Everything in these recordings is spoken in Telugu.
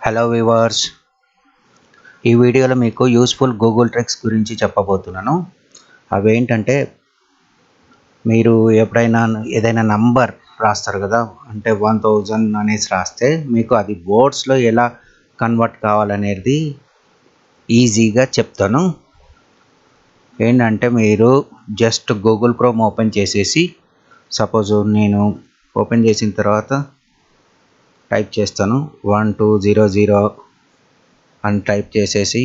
హలో వ్యూవర్స్, ఈ వీడియోలో మీకు యూస్ఫుల్ గూగుల్ ట్రిక్స్ గురించి చెప్పబోతున్నాను. అవేంటంటే, మీరు ఎప్పుడైనా ఏదైనా నంబర్ రాస్తారు కదా, అంటే 1000 అనేసి రాస్తే మీకు అది వర్డ్స్లో ఎలా కన్వర్ట్ కావాలనేది ఈజీగా చెప్తాను. ఏంటంటే, మీరు జస్ట్ గూగుల్ క్రోమ్ ఓపెన్ చేసేసి, సపోజ్ నేను ఓపెన్ చేసిన తర్వాత టైప్ చేస్తాను 1200 అని టైప్ చేసేసి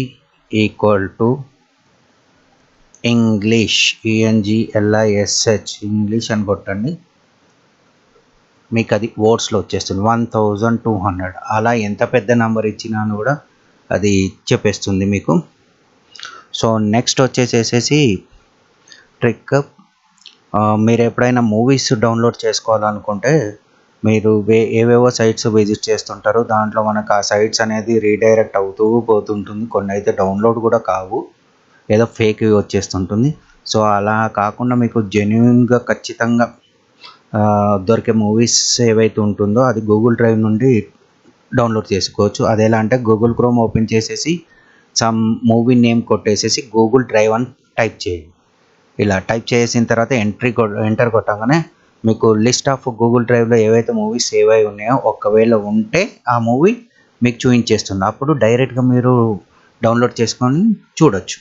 ఈక్వల్ టు ఇంగ్లీష్ ఇంగ్లీష్ అని కొట్టండి. మీకు అది వర్డ్స్లో వచ్చేస్తుంది 1200. అలా ఎంత పెద్ద నెంబర్ ఇచ్చినా కూడా అది చెప్పేస్తుంది మీకు. సో నెక్స్ట్ వచ్చేసేసి ట్రిక్, మీరు ఎప్పుడైనా మూవీస్ డౌన్లోడ్ చేసుకోవాలనుకుంటే మీరు ఏవేవో సైట్స్ విజిట్ చేస్తుంటారు. దాంట్లో మనకు ఆ సైట్స్ అనేది రీడైరెక్ట్ అవుతూ పోతుంటుంది. కొన్ని అయితే డౌన్లోడ్ కూడా కావు, ఏదో ఫేక్ వచ్చేస్తుంటుంది. సో అలా కాకుండా మీకు జెన్యున్గా ఖచ్చితంగా దొరికే మూవీస్ ఏవైతే ఉంటుందో అది గూగుల్ డ్రైవ్ నుండి డౌన్లోడ్ చేసుకోవచ్చు. అది ఎలా అంటే, గూగుల్ క్రోమ్ ఓపెన్ చేసేసి సమ్ మూవీ నేమ్ కొట్టేసేసి గూగుల్ డ్రైవ్ అని టైప్ చేయండి. ఇలా టైప్ చేసిన తర్వాత ఎంటర్ కొట్టగానే మీకు లిస్ట్ ఆఫ్ గూగుల్ డ్రైవ్లో ఏవైతే మూవీస్ సేవ్ అయి ఉన్నాయో ఒకవేళ ఉంటే ఆ మూవీ మీకు చూపించేస్తుంది. అప్పుడు డైరెక్ట్గా మీరు డౌన్లోడ్ చేసుకొని చూడొచ్చు.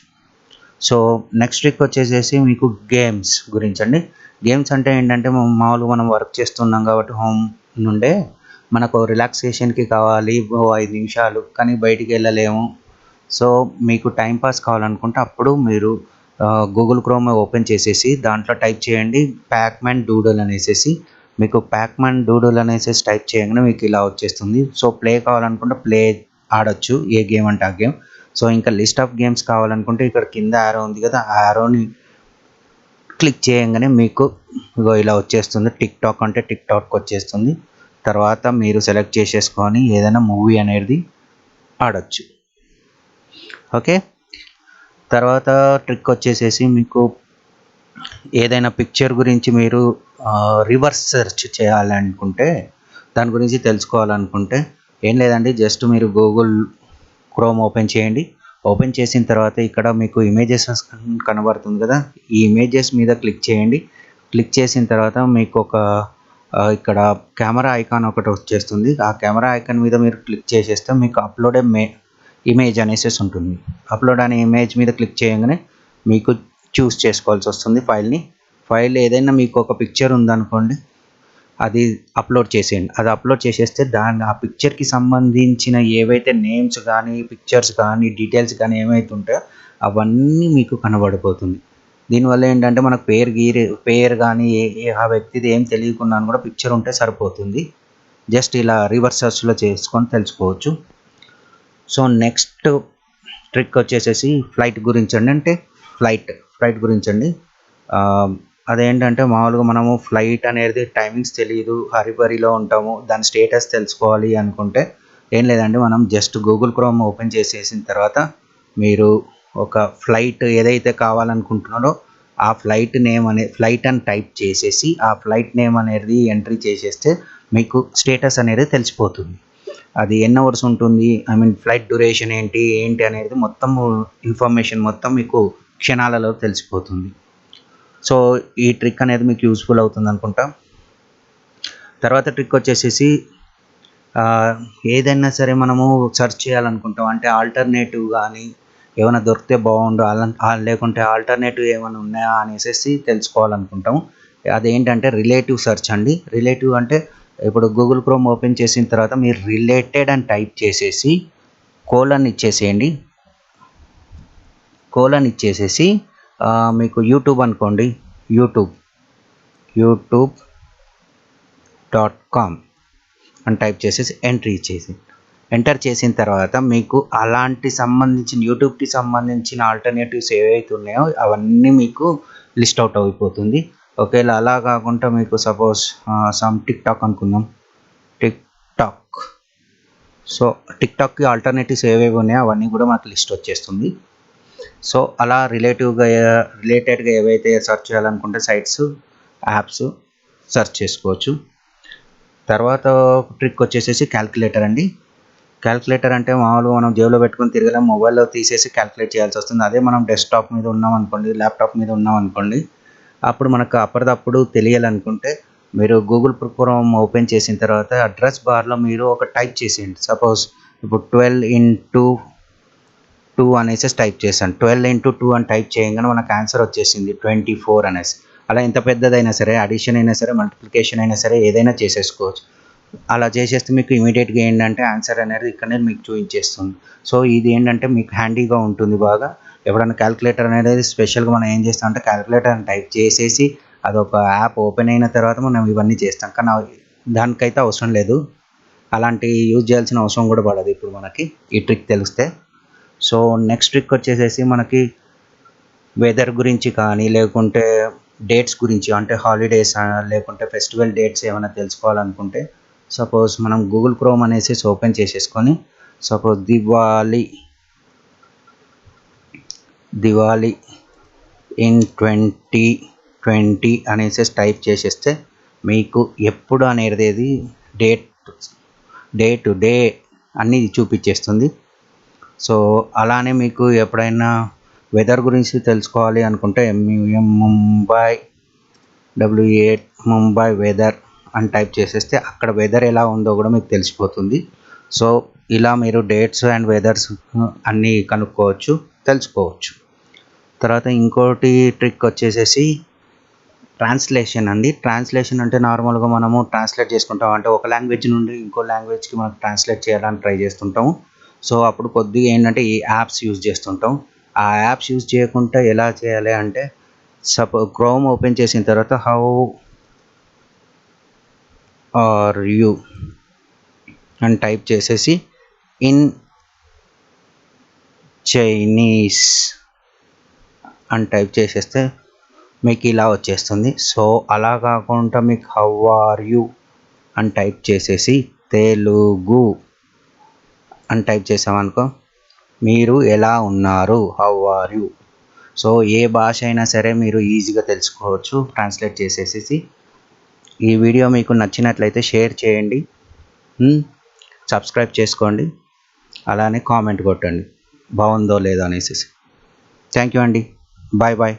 సో నెక్స్ట్ ట్రిక్ వచ్చేసేసి మీకు గేమ్స్ గురించి అండి. గేమ్స్ అంటే ఏంటంటే, మామూలుగా మనం వర్క్ చేస్తున్నాం కాబట్టి హోమ్ నుండే మనకు రిలాక్సేషన్కి కావాలి 5 నిమిషాలు, కానీ బయటికి వెళ్ళలేము. సో మీకు టైంపాస్ కావాలనుకుంటే అప్పుడు మీరు గూగుల్ క్రోమ్ ఓపెన్ చేసేసి దాంట్లో టైప్ చేయండి ప్యాక్మ్యాన్ డూడల్ అనేసి. మీకు ప్యాక్మ్యాన్ డూడల్ అనేసి టైప్ చేయగానే మీకు ఇలా వచ్చేస్తుంది. సో ప్లే కావాలనుకుంటే ప్లే ఆడొచ్చు, ఏ గేమ్ అంటే ఆ గేమ్. సో ఇంకా లిస్ట్ ఆఫ్ గేమ్స్ కావాలనుకుంటే ఇక్కడ కింద యారో ఉంది కదా, ఆ యారోని క్లిక్ చేయగానే మీకు ఇగో ఇలా వచ్చేస్తుంది. టిక్ టాక్ అంటే టిక్ టాక్ వచ్చేస్తుంది. తర్వాత మీరు సెలెక్ట్ చేసేసుకొని ఏదైనా మూవీ అనేది ఆడొచ్చు. ఓకే, తర్వాత ట్రిక్ వచ్చేసేసి మీకు ఏదైనా పిక్చర్ గురించి మీరు రివర్స్ సెర్చ్ చేయాలనుకుంటే, దాని గురించి తెలుసుకోవాలనుకుంటే ఏం లేదండి, జస్ట్ మీరు గూగుల్ క్రోమ్ ఓపెన్ చేయండి. ఓపెన్ చేసిన తర్వాత ఇక్కడ మీకు ఇమేజెస్ కనబడుతుంది కదా, ఈ ఇమేజెస్ మీద క్లిక్ చేయండి. క్లిక్ చేసిన తర్వాత మీకు ఒక ఇక్కడ కెమెరా ఐకాన్ ఒకటి వచ్చేస్తుంది. ఆ కెమెరా ఐకాన్ మీద మీరు క్లిక్ చేసేస్తే మీకు అప్లోడ్ ఇమేజ్ అనేసి ఉంటుంది. అప్లోడ్ అనే ఇమేజ్ మీద క్లిక్ చేయగానే మీకు చూస్ చేసుకోవాల్సి వస్తుంది ఫైల్ ఏదైనా మీకు ఒక పిక్చర్ ఉందనుకోండి, అది అప్లోడ్ చేసేయండి. అది అప్లోడ్ చేసేస్తే ఆ పిక్చర్కి సంబంధించిన ఏవైతే నేమ్స్ కానీ పిక్చర్స్ కానీ డీటెయిల్స్ కానీ ఏమైతే ఉంటాయో అవన్నీ మీకు కనబడిపోతుంది. దీనివల్ల ఏంటంటే మనకు పేరు కానీ ఆ వ్యక్తిది ఏం తెలియకున్నా కూడా పిక్చర్ ఉంటే సరిపోతుంది. జస్ట్ ఇలా రివర్స్ సర్చ్లో చేసుకొని తెలుసుకోవచ్చు. సో నెక్స్ట్ ట్రిక్ వచ్చేసేసి ఫ్లైట్ గురించి అండి. అంటే ఫ్లైట్ గురించి అండి. అదేంటంటే, మామూలుగా మనము ఫ్లైట్ అనేది టైమింగ్స్ తెలియదు, హరిబరిలో ఉంటాము, దాని స్టేటస్ తెలుసుకోవాలి అనుకుంటే ఏం లేదండి, మనం జస్ట్ గూగుల్ క్రోమ్ ఓపెన్ చేసేసిన తర్వాత మీరు ఒక ఫ్లైట్ ఏదైతే కావాలనుకుంటున్నారో ఆ ఫ్లైట్ అని టైప్ చేసేసి ఆ ఫ్లైట్ నేమ్ అనేది ఎంట్రీ చేసేస్తే మీకు స్టేటస్ అనేది తెలిసిపోతుంది. అది ఎన్ని అవర్స్ ఉంటుంది, ఫ్లైట్ డ్యూరేషన్ ఏంటి అనేది మొత్తం ఇన్ఫర్మేషన్ మొత్తం మీకు క్షణాలలో తెలిసిపోతుంది. సో ఈ ట్రిక్ అనేది మీకు యూస్ఫుల్ అవుతుంది అనుకుంటా. తర్వాత ట్రిక్ వచ్చేసేసి ఏదైనా సరే మనము సెర్చ్ చేయాలనుకుంటాం, అంటే ఆల్టర్నేటివ్ కానీ ఏమైనా దొరికితే బాగుండు, లేకుంటే ఆల్టర్నేటివ్ ఏమైనా ఉన్నాయా అనేసి తెలుసుకోవాలనుకుంటాం. అదేంటంటే రిలేటివ్ సెర్చ్ అండి. రిలేటివ్ అంటే ఇప్పుడు గూగుల్ క్రోమ్ ఓపెన్ చేసిన తర్వాత మీరు రిలేటెడ్ అని టైప్ చేసేసి కోలన్ ఇచ్చేసేసి మీకు యూట్యూబ్ అనుకోండి, youtube.com అని టైప్ చేసేసి ఎంటర్ చేసిన తర్వాత మీకు అలాంటి యూట్యూబ్కి సంబంధించిన ఆల్టర్నేటివ్స్ ఏవైతే ఉన్నాయో అవన్నీ మీకు లిస్ట్ అవుట్ అయిపోతుంది. ఒకవేళ అలా కాకుండా మీకు సపోజ్ టిక్ టాక్ అనుకుందాం, సో టిక్టాక్కి ఆల్టర్నేటివ్స్ ఏవేవి ఉన్నాయో అవన్నీ కూడా మనకు లిస్ట్ వచ్చేస్తుంది. సో అలా రిలేటెడ్గా ఏవైతే సెర్చ్ చేయాలనుకుంటే సైట్స్, యాప్స్ సెర్చ్ చేసుకోవచ్చు. తర్వాత ట్రిక్ వచ్చేసేసి క్యాల్కులేటర్ అండి. క్యాలిక్యులేటర్ అంటే మామూలుగా మనం జేబులో పెట్టుకొని తిరగలేం, మొబైల్లో తీసేసి క్యాలిక్యులేట్ చేయాల్సి వస్తుంది. అదే మనం డెస్క్టాప్ మీద ఉన్నాం అనుకోండి, ల్యాప్టాప్ మీద ఉన్నాం అనుకోండి, అప్పుడు మనకు అప్పటిదప్పుడు తెలియాలనుకుంటే మీరు గూగుల్ క్రోమ్ ఓపెన్ చేసిన తర్వాత అడ్రస్ బార్లో మీరు ఒక టైప్ చేసేయండి. సపోజ్ ఇప్పుడు 12 into 2 అనేసి టైప్ చేశాను. 12 into 2 అని టైప్ చేయగానే మనకు ఆన్సర్ వచ్చేసింది 24 అనేసి. అలా ఎంత పెద్దదైనా సరే, అడిషన్ అయినా సరే, మల్టిప్లికేషన్ అయినా సరే, ఏదైనా చేసేసుకోవచ్చు. అలా చేసేస్తే మీకు ఇమీడియట్గా ఏంటంటే ఆన్సర్ అనేది ఇక్కడనే మీకు చూపించేస్తుంది. సో ఇది ఏంటంటే మీకు హ్యాండీగా ఉంటుంది బాగా. ఎప్పుడైనా క్యాలిక్యులేటర్ అనేది స్పెషల్గా మనం ఏం చేస్తామంటే క్యాలిక్యులేటర్ అని టైప్ చేసేసి అదొక యాప్ ఓపెన్ అయిన తర్వాత మనం ఇవన్నీ చేస్తాం. కానీ దానికైతే అవసరం లేదు, అలాంటి యూజ్ చేయాల్సిన అవసరం కూడా పడదు ఇప్పుడు మనకి ఈ ట్రిక్ తెలిస్తే. సో నెక్స్ట్ ట్రిక్ వచ్చేసేసి మనకి వెదర్ గురించి కానీ, లేకుంటే డేట్స్ గురించి, అంటే హాలిడేస్ లేకుంటే ఫెస్టివల్ డేట్స్ ఏమైనా తెలుసుకోవాలనుకుంటే సపోజ్ మనం గూగుల్ క్రోమ్ అనేసి ఓపెన్ చేసేసుకొని సపోజ్ దివాళీ ఇన్ 2020 అనేసి టైప్ చేసేస్తే మీకు ఎప్పుడు అనేది డే టు డే అన్నీ చూపించేస్తుంది. సో అలానే మీకు ఎప్పుడైనా వెదర్ గురించి తెలుసుకోవాలి అనుకుంటే ముంబై వెదర్ అని టైప్ చేసేస్తే అక్కడ వెదర్ ఎలా ఉందో కూడా మీకు తెలిసిపోతుంది. సో ఇలా మీరు డేట్స్ అండ్ వెదర్స్ అన్నీ కనుక్కోవచ్చు, తెలుసుకోవచ్చు. తర్వాత ఇంకోటి ట్రిక్ వచ్చేసేసి ట్రాన్స్లేషన్ అండి. ట్రాన్స్లేషన్ అంటే నార్మల్గా మనము ట్రాన్స్లేట్ చేసుకుంటాం, అంటే ఒక లాంగ్వేజ్ నుండి ఇంకో లాంగ్వేజ్కి మనం ట్రాన్స్లేట్ చేయాలని ట్రై చేస్తుంటాము. సో అప్పుడు కొద్దిగా ఏంటంటే ఈ యాప్స్ యూజ్ చేస్తుంటాం. ఆ యాప్స్ యూజ్ చేయకుండా ఎలా చేయాలి అంటే క్రోమ్ ఓపెన్ చేసిన తర్వాత హౌ ఆర్ యూ అని టైప్ చేసేసి ఇన్ చైనీస్ అని టైప్ చేసేస్తే మీకు ఇలా వచ్చేస్తుంది. సో అలా కాకుండా మీకు హౌ ఆర్ యూ అని టైప్ చేసేసి తెలుగు అని టైప్ చేసామనుకో మీరు ఎలా ఉన్నారు, హౌ ఆర్ యూ. సో ఏ భాష అయినా సరే మీరు ఈజీగా తెలుసుకోవచ్చు ట్రాన్స్లేట్ చేసేసి. ఈ వీడియో మీకు నచ్చినట్లయితే షేర్ చేయండి, సబ్స్క్రైబ్ చేసుకోండి, అలానే కామెంట్ కొట్టండి బాగుందో లేదో అనేసి. థ్యాంక్ యూ అండి, బాయ్ బాయ్.